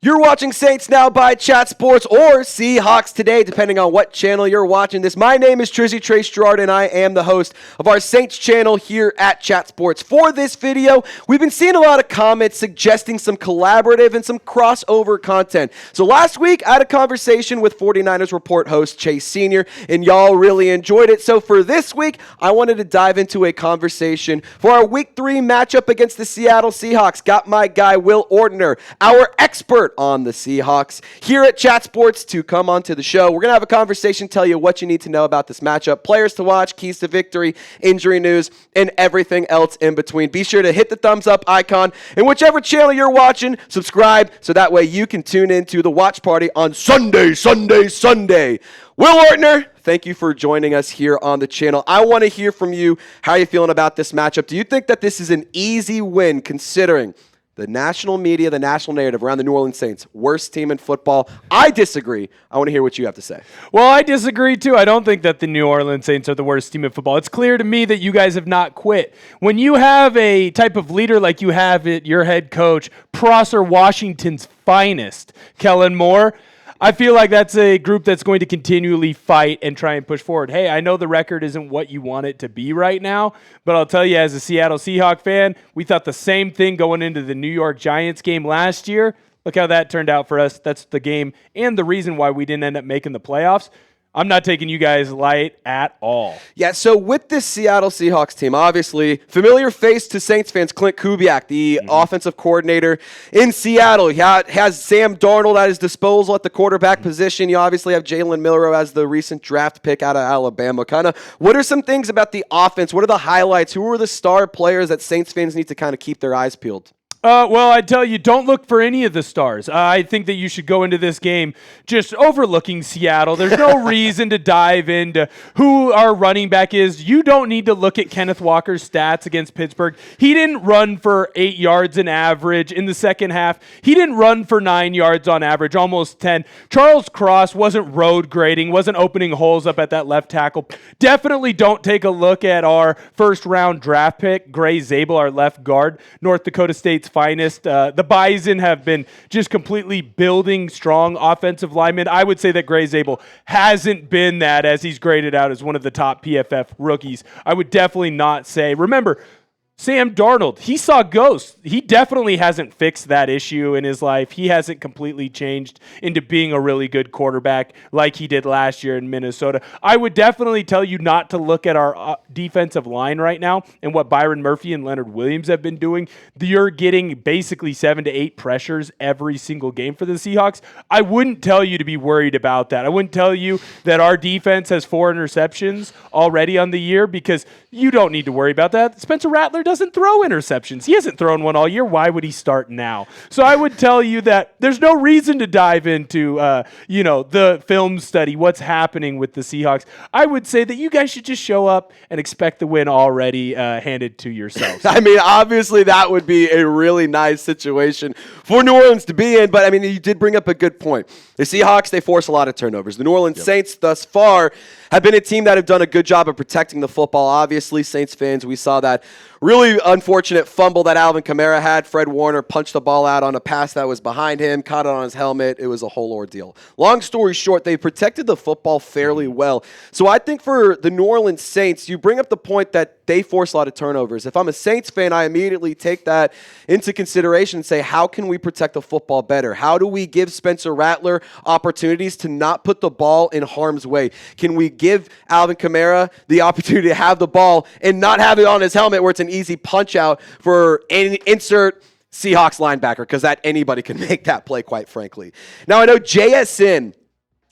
You're watching Saints Now by Chat Sports or Seahawks Today, depending on what channel you're watching this. My name is Trizzy Trace Gerard, and I am the host of our Saints channel here at Chat Sports. For this video, we've been seeing a lot of comments suggesting some collaborative and some crossover content. So last week, I had a conversation with 49ers Report host Chase Sr., and y'all really enjoyed it. So for this week, I wanted to dive into a conversation for our Week 3 matchup against the Seattle Seahawks. Got my guy Will Ortner, our expert on the Seahawks, here at Chat Sports to come onto the show. We're going to have a conversation, tell you what you need to know about this matchup, players to watch, keys to victory, injury news, and everything else in between. Be sure to hit the thumbs up icon in whichever channel you're watching, subscribe, so that way you can tune into the watch party on Sunday. Will Ortner, thank you for joining us here on the channel. I want to hear from you. How are you feeling about this matchup? Do you think that this is an easy win considering the national media, the national narrative around the New Orleans Saints, worst team in football? I disagree. I want to hear what you have to say. Well, I disagree too. I don't think that the New Orleans Saints are the worst team in football. It's clear to me that you guys have not quit. When you have a type of leader like you have at your head coach, Prosser Washington's finest, Kellen Moore, I feel like that's a group that's going to continually fight and try and push forward. Hey, I know the record isn't what you want it to be right now, but I'll tell you, as a Seattle Seahawks fan, we thought the same thing going into the New York Giants game last year. Look how that turned out for us. That's the game and the reason why we didn't end up making the playoffs. I'm not taking you guys light at all. Yeah, so with this Seattle Seahawks team, obviously, familiar face to Saints fans, Klint Kubiak, the offensive coordinator in Seattle. He has Sam Darnold at his disposal at the quarterback position. You obviously have Jalen Milroe as the recent draft pick out of Alabama. What are some things about the offense? What are the highlights? Who are the star players that Saints fans need to kind of keep their eyes peeled? Well, I tell you, don't look for any of the stars. I think that you should go into this game just overlooking Seattle. There's no reason to dive into who our running back is. You don't need to look at Kenneth Walker's stats against Pittsburgh. He didn't run for 8 yards an average in the second half. He didn't run for 9 yards on average, almost 10. Charles Cross wasn't road grading, wasn't opening holes up at that left tackle. Definitely don't take a look at our first-round draft pick, Gray Zabel, our left guard, North Dakota State's finest. The Bison have been just completely building strong offensive linemen. I would say that Gray Zabel hasn't been that, as he's graded out as one of the top PFF rookies. I would definitely not say. Remember, Sam Darnold, he saw ghosts. He definitely hasn't fixed that issue in his life. He hasn't completely changed into being a really good quarterback like he did last year in Minnesota. I would definitely tell you not to look at our defensive line right now and what Byron Murphy and Leonard Williams have been doing. You're getting basically 7 to 8 pressures every single game for the Seahawks. I wouldn't tell you to be worried about that. I wouldn't tell you that our defense has 4 interceptions already on the year, because you don't need to worry about that. Spencer Rattler doesn't throw interceptions. He hasn't thrown one all year. Why would he start now? So I would tell you that there's no reason to dive into, the film study, what's happening with the Seahawks. I would say that you guys should just show up and expect the win already handed to yourselves. I mean, obviously that would be a really nice situation for New Orleans to be in, but I mean, you did bring up a good point. The Seahawks, they force a lot of turnovers. The New Orleans Saints thus far have been a team that have done a good job of protecting the football. Obviously, Saints fans, we saw that really unfortunate fumble that Alvin Kamara had. Fred Warner punched the ball out on a pass that was behind him, caught it on his helmet. It was a whole ordeal. Long story short, they protected the football fairly well. So I think for the New Orleans Saints, you bring up the point that they force a lot of turnovers. If I'm a Saints fan, I immediately take that into consideration and say, how can we protect the football better? How do we give Spencer Rattler opportunities to not put the ball in harm's way? Can we give Alvin Kamara the opportunity to have the ball and not have it on his helmet where it's an easy punch out for any insert Seahawks linebacker, because that anybody can make that play, quite frankly. Now, I know JSN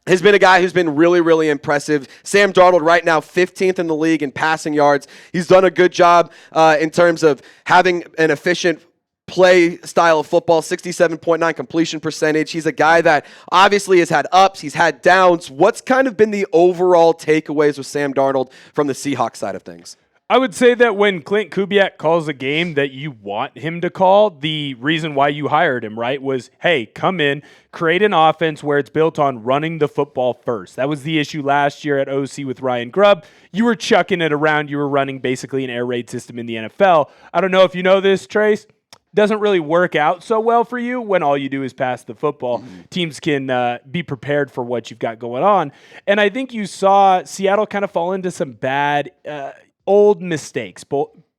has been a guy who's been really, really impressive. Sam Darnold right now 15th in the league in passing yards. He's done a good job in terms of having an efficient play style of football, 67.9 completion percentage. He's a guy that obviously has had ups, he's had downs. What's kind of been the overall takeaways with Sam Darnold from the Seahawks side of things? I would say that when Klint Kubiak calls a game that you want him to call, the reason why you hired him, right, was, hey, come in, create an offense where it's built on running the football first. That was the issue last year at OC with Ryan Grubb. You were chucking it around. You were running basically an air raid system in the NFL. I don't know if you know this, Trace. doesn't really work out so well for you when all you do is pass the football. Teams can be prepared for what you've got going on. And I think you saw Seattle kind of fall into some bad old mistakes,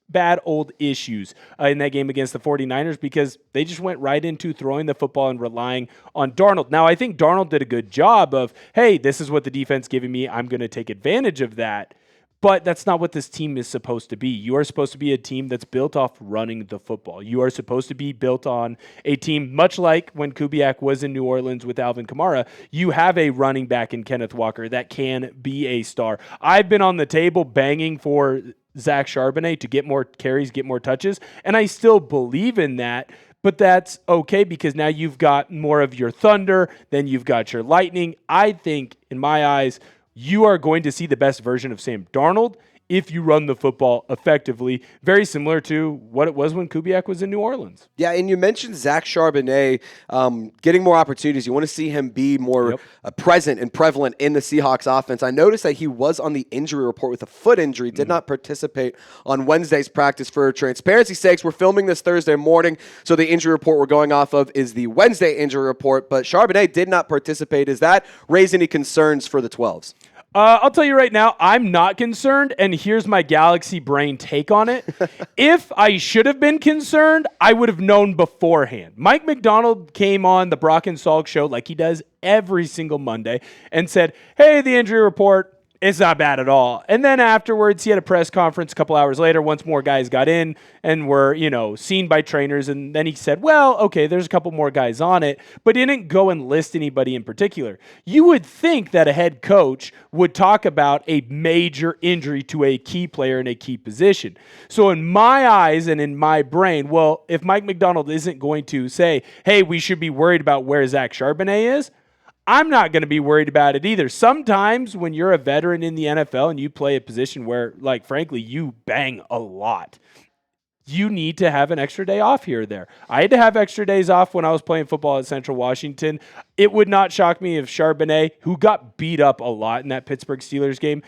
bad old issues in that game against the 49ers because they just went right into throwing the football and relying on Darnold. Now, I think Darnold did a good job of, hey, this is what the defense giving me. I'm going to take advantage of that. But that's not what this team is supposed to be. You are supposed to be a team that's built off running the football. You are supposed to be built on a team, much like when Kubiak was in New Orleans with Alvin Kamara. You have a running back in Kenneth Walker that can be a star. I've been on the table banging for Zach Charbonnet to get more carries, get more touches, and I still believe in that. But that's okay because now you've got more of your thunder, then you've got your lightning. I think, in my eyes, you are going to see the best version of Sam Darnold if you run the football effectively, very similar to what it was when Kubiak was in New Orleans. Yeah, and you mentioned Zach Charbonnet getting more opportunities. You want to see him be more present and prevalent in the Seahawks offense. I noticed that he was on the injury report with a foot injury, did not participate on Wednesday's practice. For transparency's sakes, we're filming this Thursday morning, so the injury report we're going off of is the Wednesday injury report, but Charbonnet did not participate. Does that raise any concerns for the 12s? I'll tell you right now, I'm not concerned, and here's my galaxy brain take on it. If I should have been concerned, I would have known beforehand. Mike McDonald came on the Brock and Salk show like he does every single Monday and said, hey, the injury report, it's not bad at all. And then afterwards, he had a press conference a couple hours later once more guys got in and were, seen by trainers. And then he said, well, okay, there's a couple more guys on it, but didn't go and list anybody in particular. You would think that a head coach would talk about a major injury to a key player in a key position. So in my eyes and in my brain, well, if Mike McDonald isn't going to say, hey, we should be worried about where Zach Charbonnet is, I'm not going to be worried about it either. Sometimes when you're a veteran in the NFL and you play a position where, frankly, you bang a lot, you need to have an extra day off here or there. I had to have extra days off when I was playing football at Central Washington. It would not shock me if Charbonnet, who got beat up a lot in that Pittsburgh Steelers game,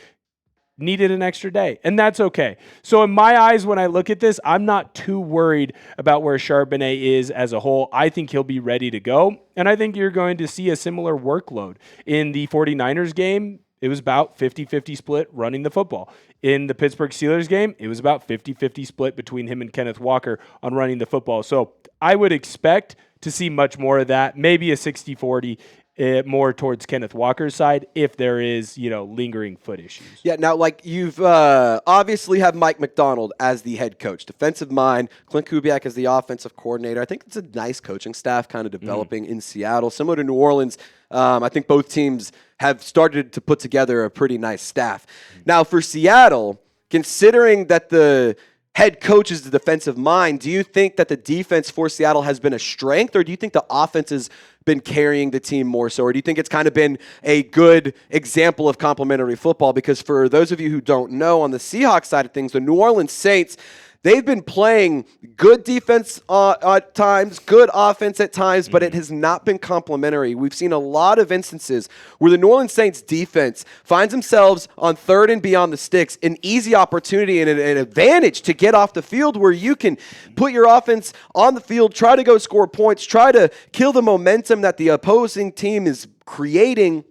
needed an extra day, and that's okay. So in my eyes, when I look at this, I'm not too worried about where Charbonnet is as a whole. I think he'll be ready to go, and I think you're going to see a similar workload. In the 49ers game, it was about 50-50 split running the football. In the Pittsburgh Steelers game, it was about 50-50 split between him and Kenneth Walker on running the football. So I would expect to see much more of that, maybe a 60-40 more towards Kenneth Walker's side if there is, lingering foot issues. Yeah, now, you've obviously have Mike McDonald as the head coach, defensive mind, Klint Kubiak as the offensive coordinator. I think it's a nice coaching staff kind of developing in Seattle. Similar to New Orleans, I think both teams have started to put together a pretty nice staff. Now, for Seattle, considering that the head coach is the defensive mind, do you think that the defense for Seattle has been a strength, or do you think the offense has been carrying the team more so, or do you think it's kind of been a good example of complementary football? Because for those of you who don't know, on the Seahawks side of things, the New Orleans Saints, they've been playing good defense at times, good offense at times, but it has not been complementary. We've seen a lot of instances where the New Orleans Saints defense finds themselves on third and beyond the sticks, an easy opportunity and an advantage to get off the field where you can put your offense on the field, try to go score points, try to kill the momentum that the opposing team is creating,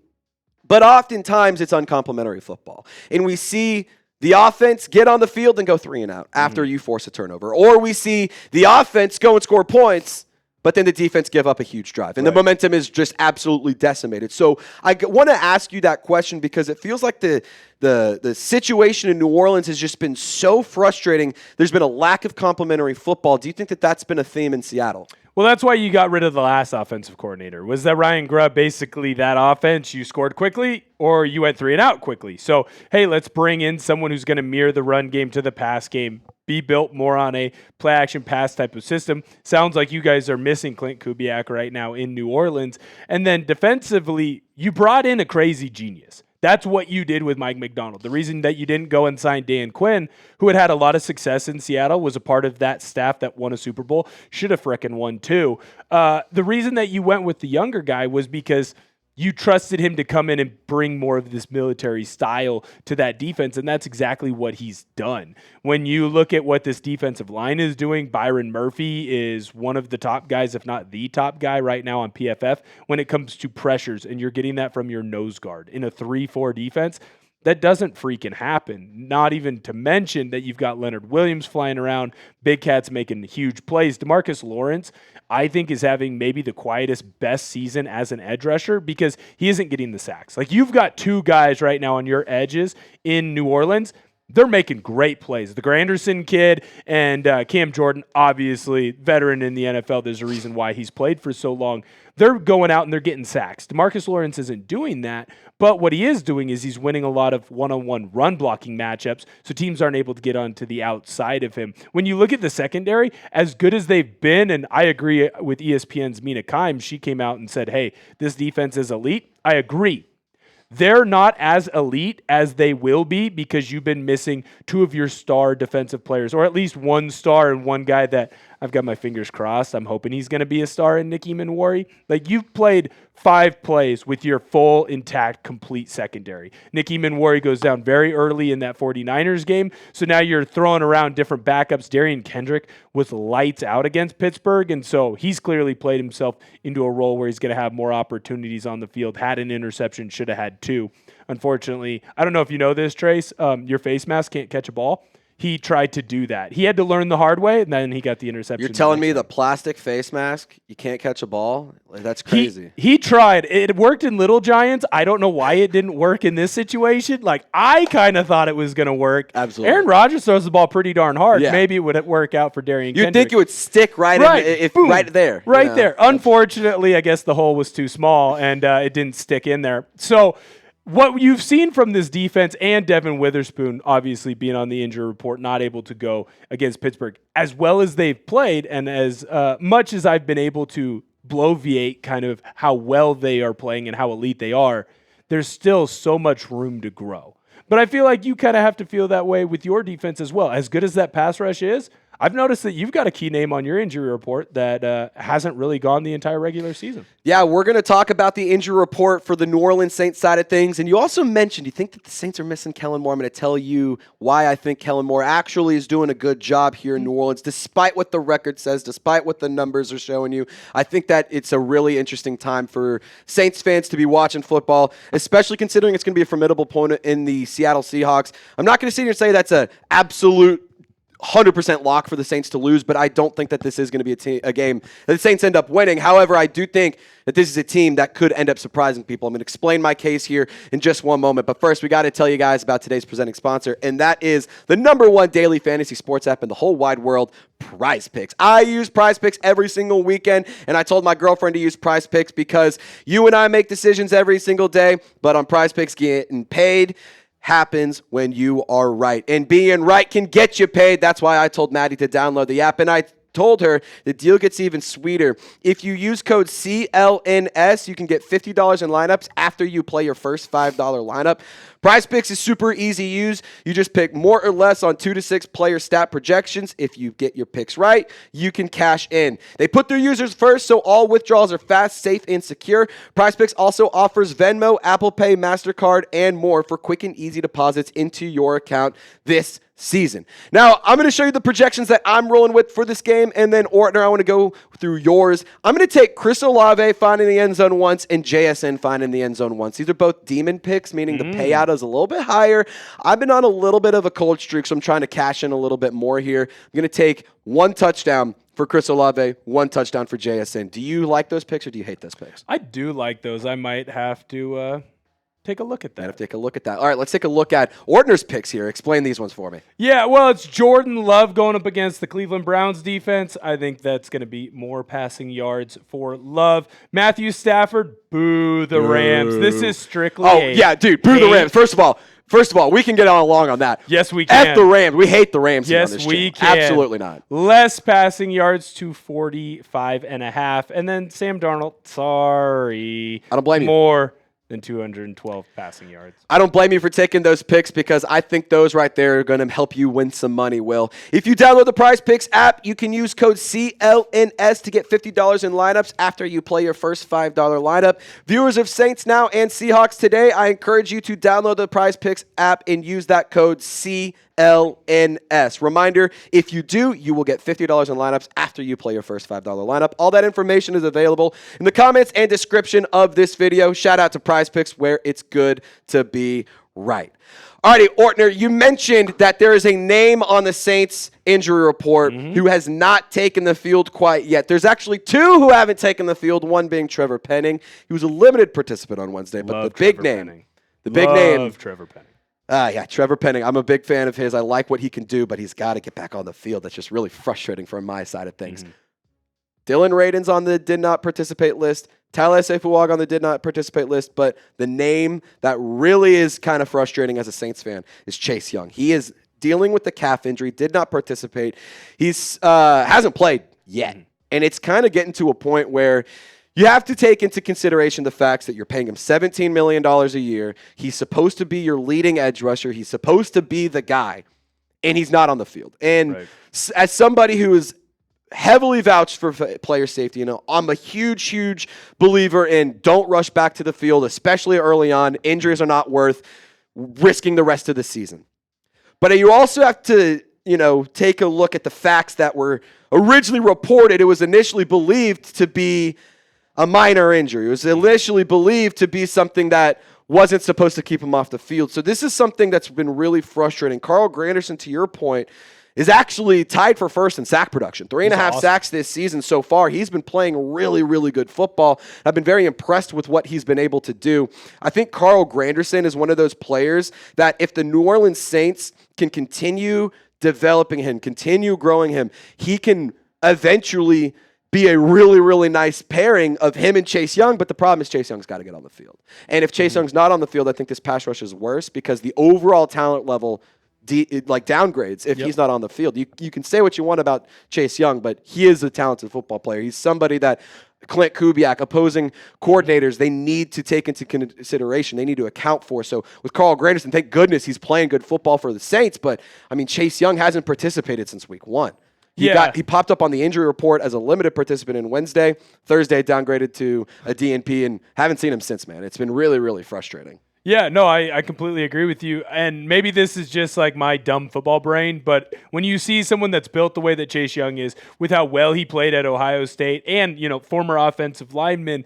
but oftentimes it's uncomplimentary football. And we see the offense get on the field and go 3 and out after you force a turnover. Or we see the offense go and score points, but then the defense give up a huge drive. And the momentum is just absolutely decimated. So I want to ask you that question because it feels like the situation in New Orleans has just been so frustrating. There's been a lack of complementary football. Do you think that that's been a theme in Seattle? Well, that's why you got rid of the last offensive coordinator. Was that Ryan Grubb basically that offense? You scored quickly or you went 3 and out quickly. So, hey, let's bring in someone who's going to mirror the run game to the pass game, be built more on a play action pass type of system. Sounds like you guys are missing Klint Kubiak right now in New Orleans. And then defensively, you brought in a crazy genius. That's what you did with Mike McDonald. The reason that you didn't go and sign Dan Quinn, who had a lot of success in Seattle, was a part of that staff that won a Super Bowl, should have frickin' won too. The reason that you went with the younger guy was because you trusted him to come in and bring more of this military style to that defense, and that's exactly what he's done. When you look at what this defensive line is doing, Byron Murphy is one of the top guys, if not the top guy right now on PFF when it comes to pressures, and you're getting that from your nose guard. In a 3-4 defense, that doesn't freaking happen. Not even to mention that you've got Leonard Williams flying around, Big Cat's making huge plays. DeMarcus Lawrence, I think, is having maybe the quietest, best season as an edge rusher because he isn't getting the sacks. Like, you've got 2 guys right now on your edges in New Orleans. They're making great plays. The Granderson kid and Cam Jordan, obviously veteran in the NFL. There's a reason why he's played for so long. They're going out and they're getting sacks. DeMarcus Lawrence isn't doing that, but what he is doing is he's winning a lot of one-on-one run blocking matchups, so teams aren't able to get onto the outside of him. When you look at the secondary, as good as they've been, and I agree with ESPN's Mina Kimes, she came out and said, hey, this defense is elite. I agree. They're not as elite as they will be because you've been missing 2 of your star defensive players, or at least 1 star and 1 guy that I've got my fingers crossed. I'm hoping he's going to be a star in Nicky Minwari. Like, you've played 5 plays with your full, intact, complete secondary. Nicky Minwari goes down very early in that 49ers game, so now you're throwing around different backups. Darian Kendrick was lights out against Pittsburgh, and so he's clearly played himself into a role where he's going to have more opportunities on the field. Had an interception, should have had 2. Unfortunately, I don't know if you know this, Trace, your face mask can't catch a ball. He tried to do that. He had to learn the hard way, and then he got the interception. You're telling me the plastic face mask, you can't catch a ball? Like, that's crazy. He tried. It worked in Little Giants. I don't know why it didn't work in this situation. Like, I kind of thought it was going to work. Absolutely. Aaron Rodgers throws the ball pretty darn hard. Yeah. Maybe it would work out for Darian You'd Kendrick. think it would stick right there. Right there. Unfortunately, I guess the hole was too small, and it didn't stick in there. So what you've seen from this defense, and Devin Witherspoon obviously being on the injury report, not able to go against Pittsburgh, as well as they've played, and as much as I've been able to bloviate kind of how well they are playing and how elite they are, there's still so much room to grow. But I feel like you kind of have to feel that way with your defense as well. As good as that pass rush is, I've noticed that you've got a key name on your injury report that hasn't really gone the entire regular season. Yeah, we're going to talk about the injury report for the New Orleans Saints side of things. And you also mentioned you think that the Saints are missing Kellen Moore. I'm going to tell you why I think Kellen Moore actually is doing a good job here in New Orleans, despite what the record says, despite what the numbers are showing you. I think that it's a really interesting time for Saints fans to be watching football, especially considering it's going to be a formidable opponent in the Seattle Seahawks. I'm not going to sit here and say that's an absolute 100% lock for the Saints to lose, but I don't think that this is going to be a game that the Saints end up winning. However, I do think that this is a team that could end up surprising people. I'm going to explain my case here in just one moment, but first we got to tell you guys about today's presenting sponsor, and that is the #1 daily fantasy sports app in the whole wide world, Prize Picks. I use Prize Picks every single weekend, and I told my girlfriend to use Prize Picks because you and I make decisions every single day, but on Prize Picks, getting paid happens when you are right. And being right can get you paid. That's why I told Maddie to download the app. And I told her the deal gets even sweeter. If you use code CLNS, you can get $50 in lineups after you play your first $5 lineup. Prize Picks is super easy to use. You just pick more or less on 2 to 6 player stat projections. If you get your picks right, you can cash in. They put their users first, so all withdrawals are fast, safe, and secure. Prize Picks also offers Venmo, Apple Pay, MasterCard, and more for quick and easy deposits into your account this season. Now, I'm going to show you the projections that I'm rolling with for this game, and then, Ortner, I want to go through yours. I'm going to take Chris Olave finding the end zone once and JSN finding the end zone once. These are both demon picks, meaning the payout is a little bit higher. I've been on a little bit of a cold streak, so I'm trying to cash in a little bit more here. I'm going to take 1 touchdown for Chris Olave, 1 touchdown for JSN. Do you like those picks or do you hate those picks? I do like those. I might have to take a look at that. Take a look at that. All right, let's take a look at Ortner's picks here. Explain these ones for me. Yeah, well, it's Jordan Love going up against the Cleveland Browns defense. I think that's going to be more passing yards for Love. Matthew Stafford, boo the Rams. This is strictly boo the Rams. First of all, we can get along on that. Yes, we can. F the Rams. We hate the Rams here on this Yes, we channel. can. Absolutely not. Less passing yards to 45.5. And then Sam Darnold, sorry. I don't blame you. More than 212 passing yards. I don't blame you for taking those picks because I think those right there are going to help you win some money, Will. If you download the Prize Picks app, you can use code CLNS to get $50 in lineups after you play your first $5 lineup. Viewers of Saints Now and Seahawks Today, I encourage you to download the Prize Picks app and use that code CLNS. Reminder, if you do, you will get $50 in lineups after you play your first $5 lineup. All that information is available in the comments and description of this video. Shout out to Prize Picks, where it's good to be right. Alrighty, Ortner, you mentioned that there is a name on the Saints injury report who has not taken the field quite yet. There's actually two who haven't taken the field, one being Trevor Penning. He was a limited participant on Wednesday, but the big name. Trevor Penning. Yeah, Trevor Penning. I'm a big fan of his. I like what he can do, but he's got to get back on the field. That's just really frustrating from my side of things. Dylan Radin's on the did not participate list. Talais Fuag on the did not participate list, but the name that really is kind of frustrating as a Saints fan is Chase Young. He is dealing with the calf injury, did not participate. He's hasn't played yet, and it's kind of getting to a point where you have to take into consideration the facts that you're paying him $17 million a year. He's supposed to be your leading edge rusher. He's supposed to be the guy, and he's not on the field. And as somebody who is heavily vouched for player safety, I'm a huge believer in don't rush back to the field, especially early on. Injuries are not worth risking the rest of the season. But you also have to, take a look at the facts that were originally reported. It was initially believed to be a minor injury. It was initially believed to be something that wasn't supposed to keep him off the field. So this is something that's been really frustrating. Carl Granderson, to your point, is actually tied for first in sack production. 3.5 sacks this season so far. He's been playing really good football. I've been very impressed with what he's been able to do. I think Carl Granderson is one of those players that if the New Orleans Saints can continue developing him, continue growing him, he can eventually be a really nice pairing of him and Chase Young, but the problem is Chase Young's got to get on the field. And if Chase Young's not on the field, I think this pass rush is worse because the overall talent level downgrades if he's not on the field. You can say what you want about Chase Young, but he is a talented football player. He's somebody that Klint, Kubiak, opposing coordinators, they need to take into consideration. They need to account for. So with Carl Granderson, thank goodness he's playing good football for the Saints, but Chase Young hasn't participated since week 1. He popped up on the injury report as a limited participant on Wednesday. Thursday, downgraded to a DNP, and haven't seen him since, man. It's been really frustrating. Yeah, no, I completely agree with you. And maybe this is just like my dumb football brain, but when you see someone that's built the way that Chase Young is, with how well he played at Ohio State and, former offensive lineman,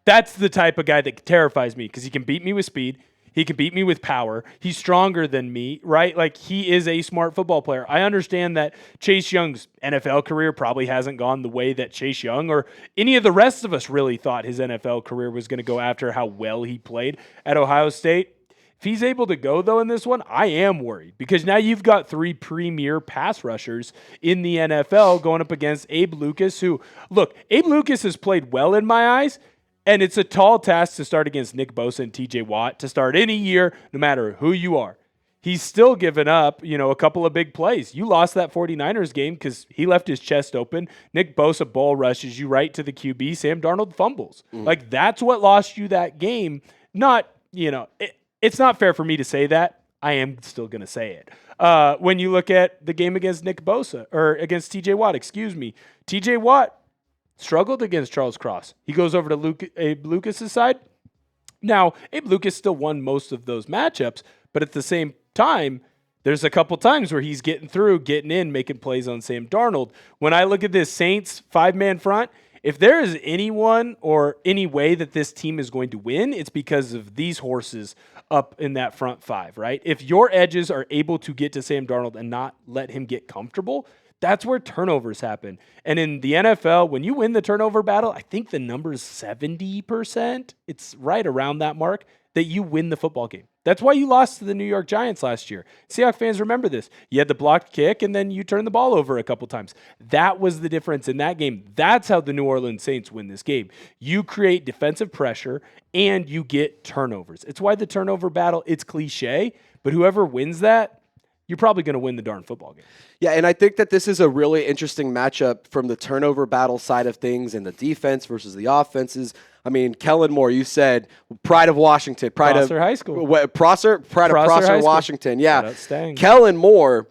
that's the type of guy that terrifies me because he can beat me with speed. He can beat me with power. He's stronger than me, right? Like, he is a smart football player. I understand that Chase Young's NFL career probably hasn't gone the way that Chase Young or any of the rest of us really thought his NFL career was going to go after how well he played at Ohio State. If he's able to go, though, in this one, I am worried because now you've got 3 premier pass rushers in the NFL going up against Abe Lucas, who, look, Abe Lucas has played well in my eyes. And it's a tall task to start against Nick Bosa and TJ Watt to start any year, no matter who you are. He's still given up, a couple of big plays. You lost that 49ers game because he left his chest open. Nick Bosa ball rushes you right to the QB. Sam Darnold fumbles. Like, that's what lost you that game. Not, it's not fair for me to say that. I am still going to say it. When you look at the game against Nick Bosa, or against TJ Watt, TJ Watt struggled against Charles Cross. He goes over to Abe Lucas' side. Now, Abe Lucas still won most of those matchups, but at the same time, there's a couple times where he's getting in, making plays on Sam Darnold. When I look at this Saints 5-man front, if there is anyone or any way that this team is going to win, it's because of these horses up in that front 5, right? If your edges are able to get to Sam Darnold and not let him get comfortable, that's where turnovers happen. And in the NFL, when you win the turnover battle, I think the number is 70%. It's right around that mark that you win the football game. That's why you lost to the New York Giants last year. Seahawks fans remember this. You had the blocked kick, and then you turned the ball over a couple times. That was the difference in that game. That's how the New Orleans Saints win this game. You create defensive pressure, and you get turnovers. It's why the turnover battle, it's cliche, but whoever wins that, you're probably going to win the darn football game. Yeah, and I think that this is a really interesting matchup from the turnover battle side of things and the defense versus the offenses. I mean, Kellen Moore, you said pride of Washington, Prosser High School. Prosser High School. Washington. Yeah. Staying. Kellen Moore,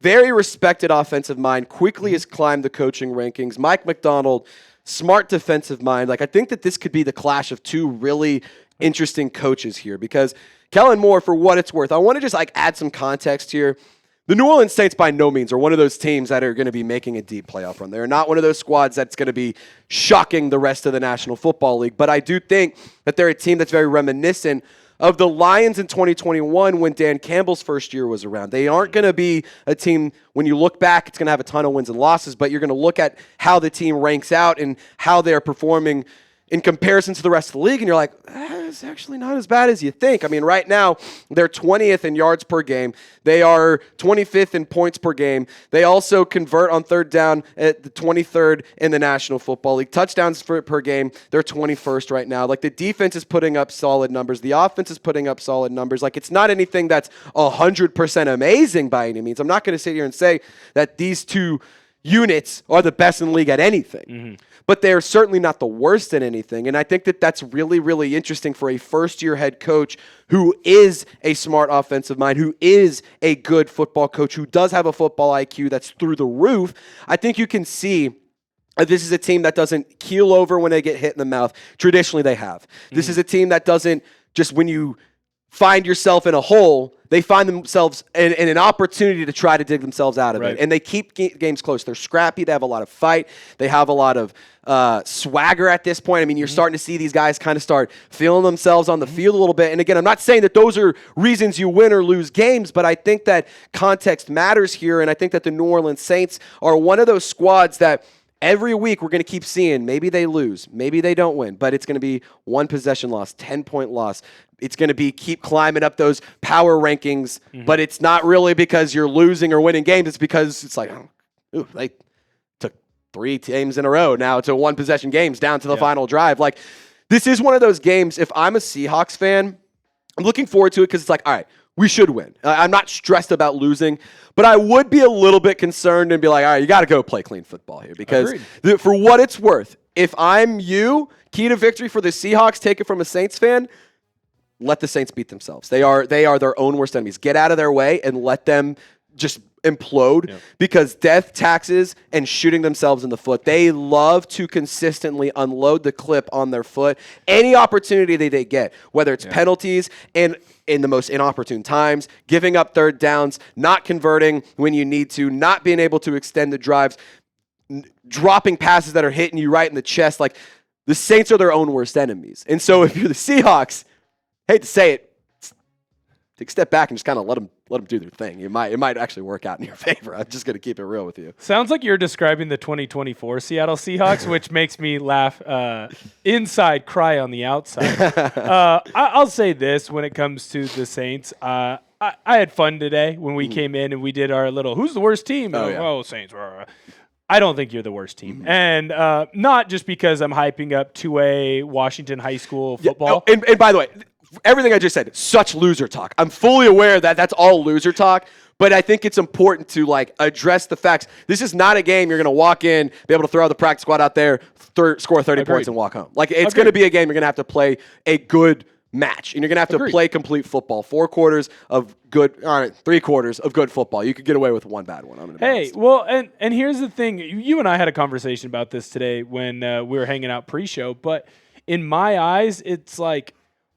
very respected offensive mind, quickly has climbed the coaching rankings. Mike McDonald, smart defensive mind. Like, I think that this could be the clash of two really interesting coaches here, because Kellen Moore, for what it's worth, I want to just like add some context here. The New Orleans Saints by no means are one of those teams that are going to be making a deep playoff run. They're not one of those squads that's going to be shocking the rest of the National Football League. But I do think that they're a team that's very reminiscent of the Lions in 2021 when Dan Campbell's first year was around. They aren't going to be a team, when you look back, it's going to have a ton of wins and losses, but you're going to look at how the team ranks out and how they're performing in comparison to the rest of the league, and you're like, it's actually not as bad as you think. I mean, right now, they're 20th in yards per game. They are 25th in points per game. They also convert on third down at the 23rd in the National Football League. Touchdowns per game, they're 21st right now. Like, the defense is putting up solid numbers. The offense is putting up solid numbers. Like, it's not anything that's 100% amazing by any means. I'm not going to sit here and say that these two units are the best in the league at anything. Mm-hmm. But they're certainly not the worst at anything. And I think that that's really, really interesting for a first-year head coach who is a smart offensive mind, who is a good football coach, who does have a football IQ that's through the roof. I think you can see this is a team that doesn't keel over when they get hit in the mouth. Traditionally, they have. Mm-hmm. This is a team that doesn't just, when you find yourself in a hole, they find themselves in an opportunity to try to dig themselves out of it. And they keep games close. They're scrappy. They have a lot of fight. They have a lot of swagger at this point. I mean, you're starting to see these guys kind of start feeling themselves on the field a little bit. And again, I'm not saying that those are reasons you win or lose games, but I think that context matters here. And I think that the New Orleans Saints are one of those squads that every week we're going to keep seeing. Maybe they lose. Maybe they don't win. But it's going to be one possession loss, 10-point loss. It's going to be keep climbing up those power rankings. Mm-hmm. But it's not really because you're losing or winning games. It's because it's like, they took 3 games in a row now to one possession games down to the final drive. Like, this is one of those games, if I'm a Seahawks fan, I'm looking forward to it because it's like, all right, we should win. I'm not stressed about losing, but I would be a little bit concerned and be like, all right, you got to go play clean football here. Because for what it's worth, if I'm you, key to victory for the Seahawks, take it from a Saints fan, let the Saints beat themselves. They are their own worst enemies. Get out of their way and let them just implode because death, taxes, and shooting themselves in the foot. They love to consistently unload the clip on their foot. Any opportunity they get, whether it's penalties and in the most inopportune times, giving up third downs, not converting when you need to, not being able to extend the drives, dropping passes that are hitting you right in the chest. Like, the Saints are their own worst enemies. And so if you're the Seahawks, hate to say it, take a step back and just kind of let them do their thing. It might actually work out in your favor. I'm just going to keep it real with you. Sounds like you're describing the 2024 Seattle Seahawks, which makes me laugh inside, cry on the outside. I'll say this when it comes to the Saints. I had fun today when we came in and we did our little, who's the worst team? Saints. I don't think you're the worst team. And not just because I'm hyping up 2A Washington high school football. And by the way, everything I just said, such loser talk. I'm fully aware that that's all loser talk, but I think it's important to address the facts. This is not a game you're going to walk in, be able to throw the practice squad out there, score 30 points and walk home. It's going to be a game you're going to have to play a good match, and you're going to have to play complete football. 4 quarters of good, 3 quarters of good football. You could get away with one bad one. And here's the thing. You and I had a conversation about this today when we were hanging out pre-show, but in my eyes, it's like,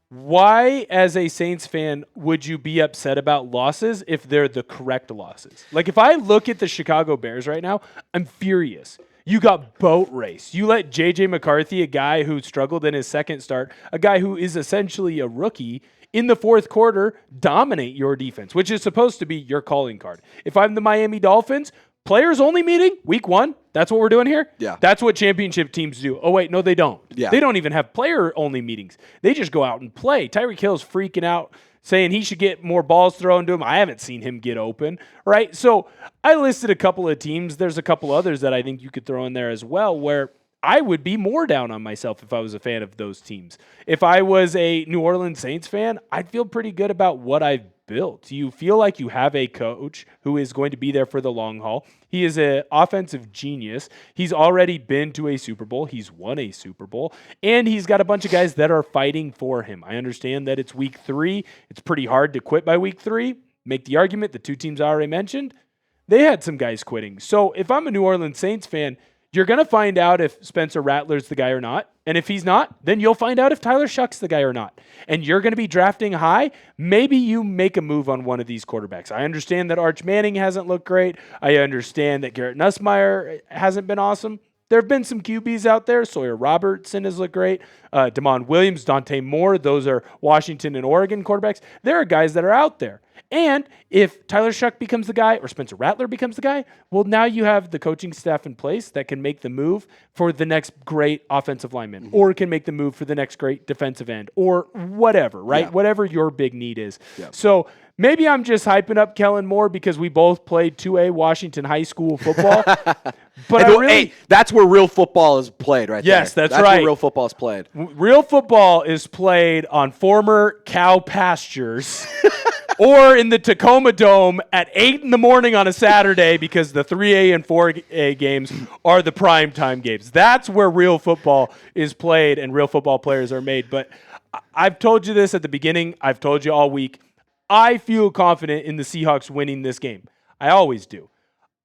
why, as a Saints fan, would you be upset about losses if they're the correct losses? Like, if I look at the Chicago Bears right now, I'm furious. You got boat race. You let J.J. McCarthy, a guy who struggled in his second start, a guy who is essentially a rookie, in the fourth quarter, dominate your defense, which is supposed to be your calling card. If I'm the Miami Dolphins, players only meeting week 1. That's what we're doing here? Yeah. That's what championship teams do. Oh, wait, no, they don't. Yeah. They don't even have player-only meetings. They just go out and play. Tyreek Hill's freaking out, saying he should get more balls thrown to him. I haven't seen him get open, right? So I listed a couple of teams. There's a couple others that I think you could throw in there as well where I would be more down on myself if I was a fan of those teams. If I was a New Orleans Saints fan, I'd feel pretty good about what I've built? Do you feel like you have a coach who is going to be there for the long haul? He is an offensive genius. He's already been to a Super Bowl. He's won a Super Bowl. And he's got a bunch of guys that are fighting for him. I understand that it's week 3. It's pretty hard to quit by week 3. Make the argument, the 2 teams I already mentioned, they had some guys quitting. So if I'm a New Orleans Saints fan, you're going to find out if Spencer Rattler's the guy or not. And if he's not, then you'll find out if Tyler Shuck's the guy or not. And you're going to be drafting high. Maybe you make a move on one of these quarterbacks. I understand that Arch Manning hasn't looked great. I understand that Garrett Nussmeier hasn't been awesome. There have been some QBs out there. Sawyer Robertson has looked great. Damon Williams, Dante Moore, those are Washington and Oregon quarterbacks. There are guys that are out there. And if Tyler Shuck becomes the guy or Spencer Rattler becomes the guy, well, now you have the coaching staff in place that can make the move for the next great offensive lineman or can make the move for the next great defensive end or whatever, right? Yeah. Whatever your big need is. Yeah. So maybe I'm just hyping up Kellen Moore because we both played 2A Washington high school football. But hey, that's where real football is played right there. Yes, that's right. That's where real football is played. Real football is played on former cow pastures. Or in the Tacoma Dome at 8 in the morning on a Saturday because the 3A and 4A games are the primetime games. That's where real football is played and real football players are made. But I've told you this at the beginning. I've told you all week. I feel confident in the Seahawks winning this game. I always do.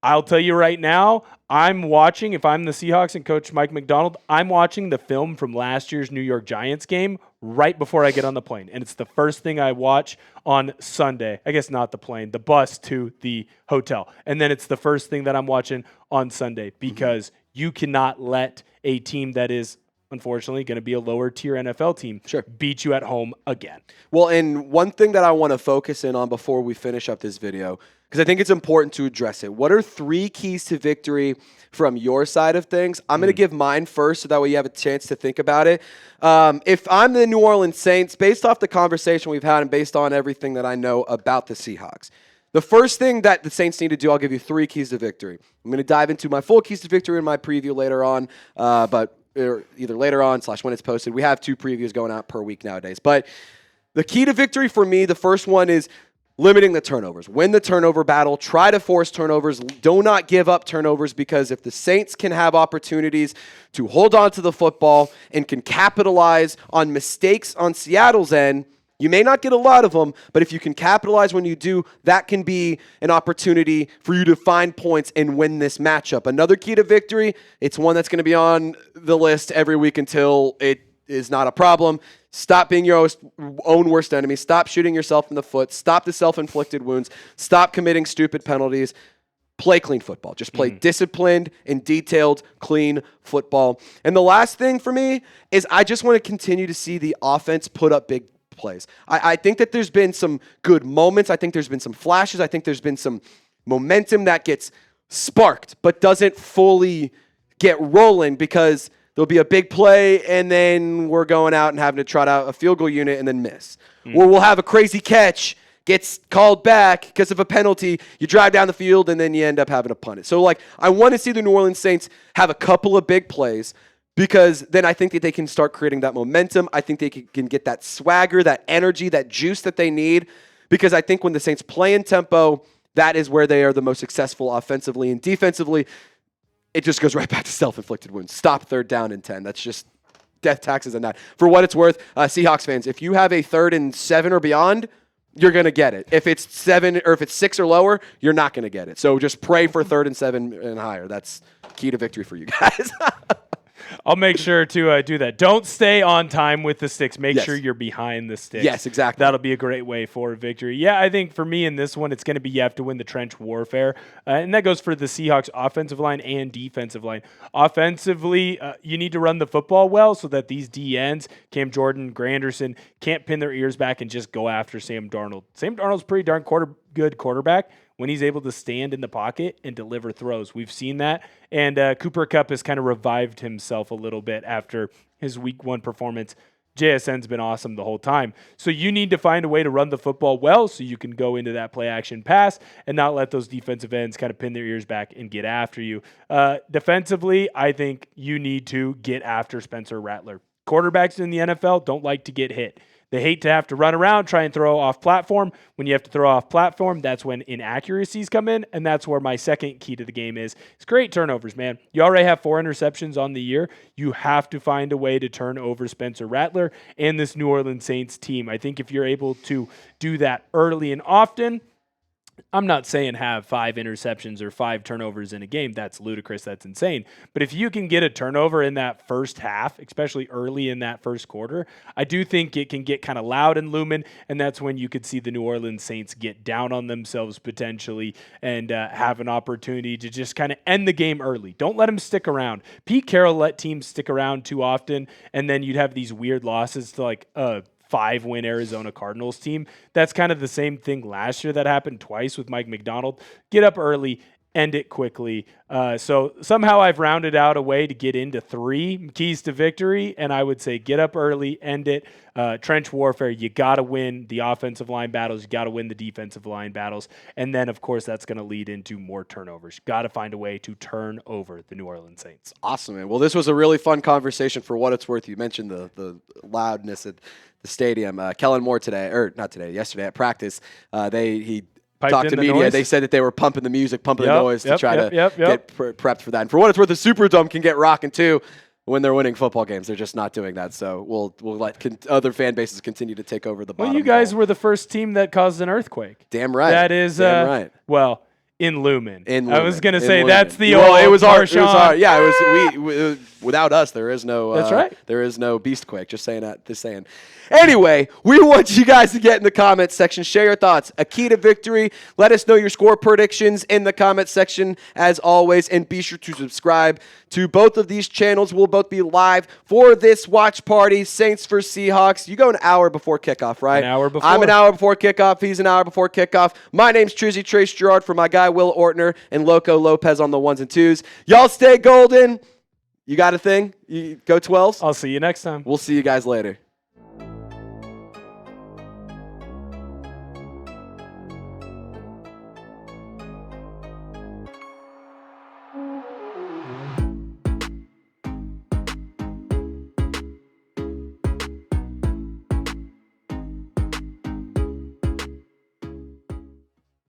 I'll tell you right now, I'm watching, if I'm the Seahawks and Coach Mike McDonald, I'm watching the film from last year's New York Giants game right before I get on the plane. And it's the first thing I watch on Sunday. I guess not the plane, the bus to the hotel. And then it's the first thing that I'm watching on Sunday because you cannot let a team that is unfortunately going to be a lower tier NFL team beat you at home again. Well, and one thing that I want to focus in on before we finish up this video, because I think it's important to address it. What are 3 keys to victory from your side of things? I'm going to give mine first so that way you have a chance to think about it. If I'm the New Orleans Saints, based off the conversation we've had and based on everything that I know about the Seahawks, the first thing that the Saints need to do, I'll give you 3 keys to victory. I'm going to dive into my full keys to victory in my preview later on, but either later on / when it's posted. We have 2 previews going out per week nowadays. But the key to victory for me, the first one is limiting the turnovers. Win the turnover battle. Try to force turnovers. Do not give up turnovers because if the Saints can have opportunities to hold on to the football and can capitalize on mistakes on Seattle's end, you may not get a lot of them, but if you can capitalize when you do, that can be an opportunity for you to find points and win this matchup. Another key to victory, it's one that's going to be on the list every week until it is not a problem. Stop being your own worst enemy. Stop shooting yourself in the foot. Stop the self-inflicted wounds. Stop committing stupid penalties. Play clean football. Just play disciplined and detailed, clean football. And the last thing for me is I just want to continue to see the offense put up big plays. I think that there's been some good moments. I think there's been some flashes. I think there's been some momentum that gets sparked but doesn't fully get rolling because there'll be a big play, and then we're going out and having to trot out a field goal unit and then miss. Or we'll have a crazy catch, gets called back because of a penalty. You drive down the field, and then you end up having to punt it. So, I want to see the New Orleans Saints have a couple of big plays because then I think that they can start creating that momentum. I think they can get that swagger, that energy, that juice that they need because I think when the Saints play in tempo, that is where they are the most successful offensively and defensively. It just goes right back to self-inflicted wounds. Stop 3rd down and 10. That's just death taxes on that. For what it's worth, Seahawks fans, if you have a 3rd and 7 or beyond, you're going to get it. If it's 7 or if it's 6 or lower, you're not going to get it. So just pray for 3rd and 7 and higher. That's key to victory for you guys. I'll make sure to do that. Don't stay on time with the sticks. Make sure you're behind the sticks. Yes, exactly. That'll be a great way for victory. Yeah, I think for me in this one, it's going to be you have to win the trench warfare. And that goes for the Seahawks offensive line and defensive line. Offensively, you need to run the football well so that these DNs, Cam Jordan, Granderson, can't pin their ears back and just go after Sam Darnold. Sam Darnold's pretty darn good quarterback when he's able to stand in the pocket and deliver throws. We've seen that. And Cooper Kupp has kind of revived himself a little bit after his week 1 performance. JSN's been awesome the whole time. So you need to find a way to run the football well so you can go into that play action pass and not let those defensive ends kind of pin their ears back and get after you. Defensively, I think you need to get after Spencer Rattler. Quarterbacks in the NFL don't like to get hit. They hate to have to run around, try and throw off platform. When you have to throw off platform, that's when inaccuracies come in, and that's where my second key to the game is. It's great turnovers, man. You already have 4 interceptions on the year. You have to find a way to turn over Spencer Rattler and this New Orleans Saints team. I think if you're able to do that early and often, I'm not saying have 5 interceptions or 5 turnovers in a game. That's ludicrous. That's insane. But if you can get a turnover in that first half, especially early in that first quarter, I do think it can get kind of loud in Lumen, and that's when you could see the New Orleans Saints get down on themselves potentially and have an opportunity to just kind of end the game early. Don't let them stick around. Pete Carroll let teams stick around too often, and then you'd have these weird losses to like 5-win Arizona Cardinals team. That's kind of the same thing last year that happened twice with Mike McDonald. Get up early, end it quickly. So somehow I've rounded out a way to get into 3 keys to victory, and I would say get up early, end it. Trench warfare, you got to win the offensive line battles. You got to win the defensive line battles. And then, of course, that's going to lead into more turnovers. Got to find a way to turn over the New Orleans Saints. Awesome, man. Well, this was a really fun conversation for what it's worth. You mentioned the loudness at the stadium. Kellen Moore yesterday at practice, he talked to media. Noise. They said that they were pumping the music, pumping the noise to try to get prepped for that. And for what it's worth, the Superdome can get rocking too when they're winning football games. They're just not doing that. So we'll let other fan bases continue to take over the bottom. Well, you guys were the first team that caused an earthquake. Damn right. That is damn right. Well, in Lumen. I was going to say Lumen. that's the old. It was our. Yeah, it was without us, there is no. That's right. There is no Beastquake. Just saying that. Just saying. Anyway, we want you guys to get in the comments section. Share your thoughts. A key to victory. Let us know your score predictions in the comments section as always, and be sure to subscribe to both of these channels. We'll both be live for this watch party. Saints for Seahawks. You go an hour before kickoff, right? An hour before. I'm an hour before kickoff. He's an hour before kickoff. My name's Trizzy Trace Gerard for my guy Will Ortner and Loco Lopez on the 1s and 2s. Y'all stay golden. You got a thing? You go 12s? I'll see you next time. We'll see you guys later.